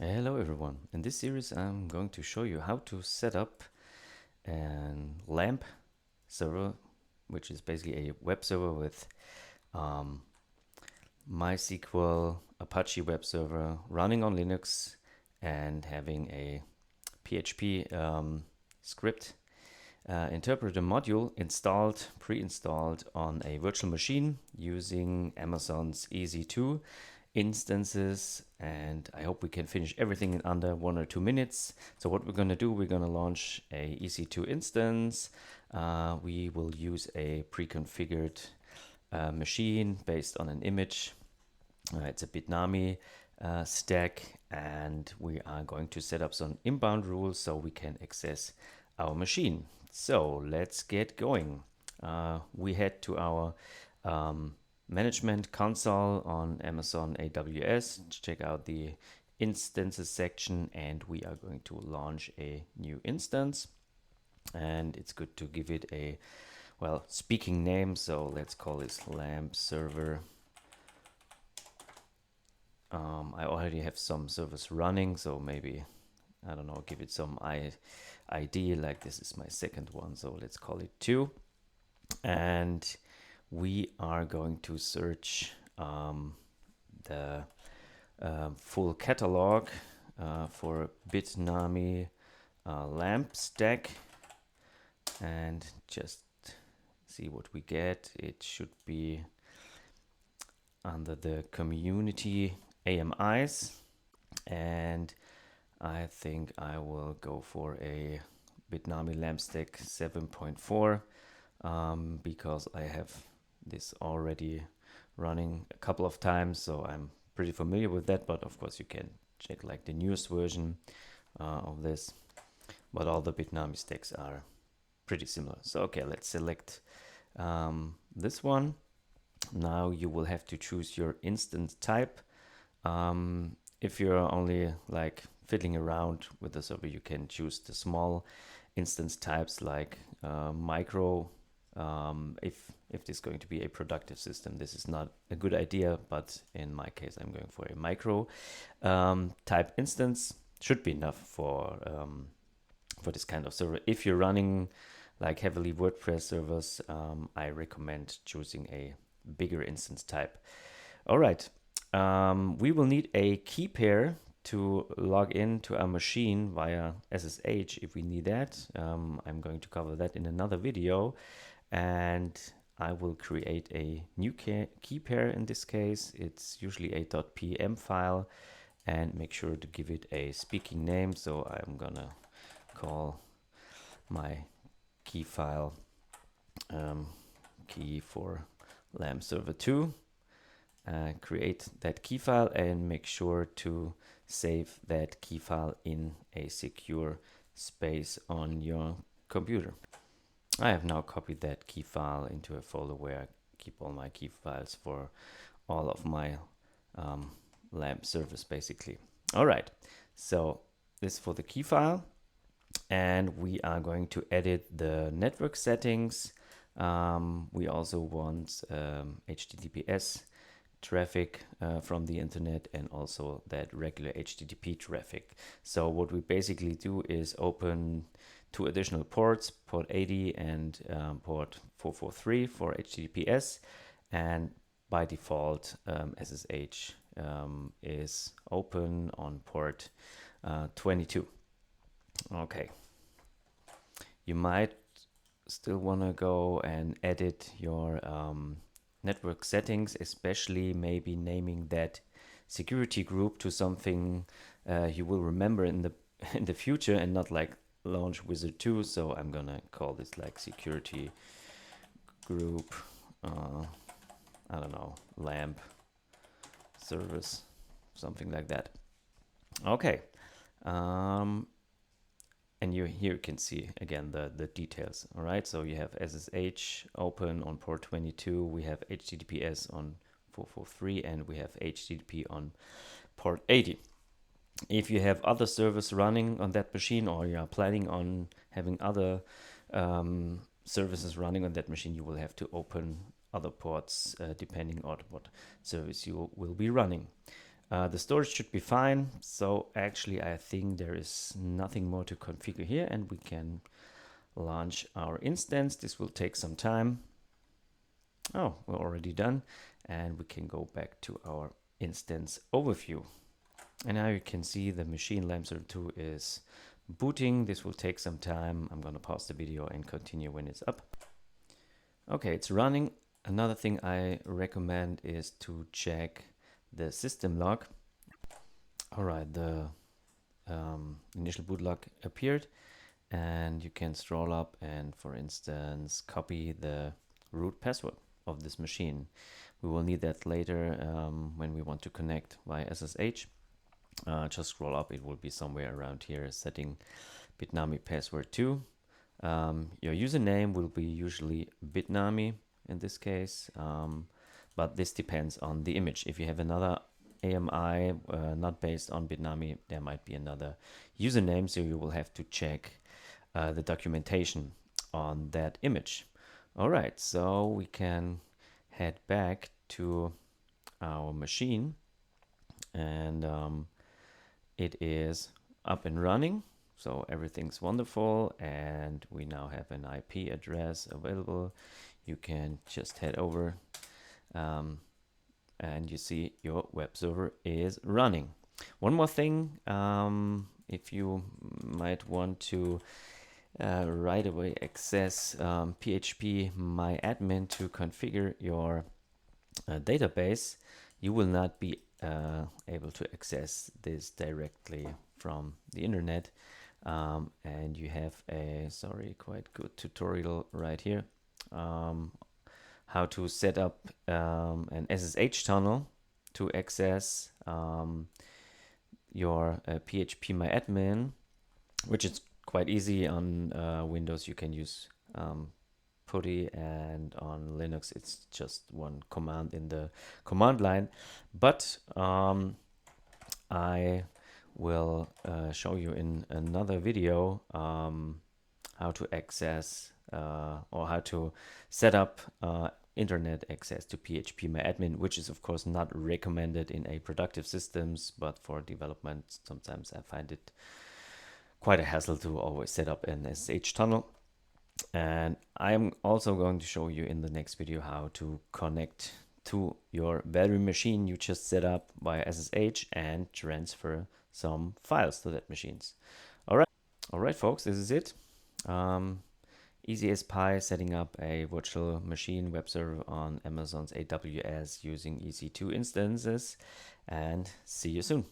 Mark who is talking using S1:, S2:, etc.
S1: Hello everyone. In this series I'm going to show you how to set up a LAMP server, which is basically a web server with um, MySQL Apache web server running on Linux and having a PHP script interpreter module installed, pre-installed on a virtual machine using Amazon's EC2 instances, and I hope we can finish everything in under 1 or 2 minutes. So what we're going to do, we're going to launch a EC2 instance. We will use a pre-configured machine based on an image. It's a Bitnami stack, and we are going to set up some inbound rules so we can access our machine. So let's get going. We head to our management console on Amazon AWS to check out the instances section, and we are going to launch a new instance. And it's good to give it a speaking name, so let's call this LAMP server. I already have some servers running, so maybe, I don't know, give it some ID, like this is my second one, so let's call it 2. And we are going to search the full catalog for Bitnami LAMP stack and just see what we get. It should be under the community AMIs, and I think I will go for a Bitnami LAMP stack 7.4 because I have this already running a couple of times, so I'm pretty familiar with that. But of course you can check like the newest version of this, but all the Bitnami stacks are pretty similar. So okay, let's select this one. Now you will have to choose your instance type. If you're only like fiddling around with the server, you can choose the small instance types like micro. If this is going to be a productive system, this is not a good idea, but in my case I'm going for a micro type instance. Should be enough for this kind of server. If you're running like heavily WordPress servers, I recommend choosing a bigger instance type. All right, we will need a key pair to log in to our machine via SSH if we need that. I'm going to cover that in another video, and I will create a new key pair. In this case, it's usually a .pm file, and make sure to give it a speaking name. So I'm gonna call my key file key for LAMP server 2. Create that key file and make sure to save that key file in a secure space on your computer. I have now copied that key file into a folder where I keep all my key files for all of my LAMP servers basically. All right, so this for the key file, and we are going to edit the network settings. We also want HTTPS traffic from the internet, and also that regular HTTP traffic. So what we basically do is open 2 additional ports, port 80 and port 443 for HTTPS, and by default SSH is open on port 22. Okay, you might still want to go and edit your network settings, especially maybe naming that security group to something you will remember in the future, and not like launch wizard 2. So I'm gonna call this like security group, I don't know, LAMP service, something like that. Okay, and here you can see again the details. All right, so you have SSH open on port 22, we have HTTPS on 443, and we have HTTP on port 80. If you have other servers running on that machine, or you are planning on having other services running on that machine, you will have to open other ports depending on what service you will be running. The storage should be fine. So actually, I think there is nothing more to configure here, and we can launch our instance. This will take some time. Oh, we're already done. And we can go back to our instance overview. And now you can see the machine LAMP 2 is booting. This will take some time. I'm going to pause the video and continue when it's up. Okay, it's running. Another thing I recommend is to check the system log. All right, the initial boot log appeared, and you can scroll up and, for instance, copy the root password of this machine. We will need that later when we want to connect via SSH. Just scroll up, it will be somewhere around here, setting Bitnami password 2. Your username will be usually Bitnami in this case, but this depends on the image. If you have another AMI not based on Bitnami, there might be another username, so you will have to check the documentation on that image. All right, so we can head back to our machine, and it is up and running. So everything's wonderful, and we now have an IP address available. You can just head over and you see your web server is running. One more thing, if you might want to right away access PHP MyAdmin to configure your database, you will not be able to access this directly from the internet. And you have a quite good tutorial right here, how to set up an SSH tunnel to access your PHP MyAdmin, which is quite easy. On Windows you can use PuTTY, and on Linux it's just one command in the command line. But I will show you in another video how to access or how to set up internet access to PHP MyAdmin, which is of course not recommended in a productive systems, but for development sometimes I find it quite a hassle to always set up an SSH tunnel. And I'm also going to show you in the next video how to connect to your very machine you just set up via SSH and transfer some files to that machines. All right, folks, this is it. Easy as pie, setting up a virtual machine web server on Amazon's AWS using EC2 instances, and see you soon.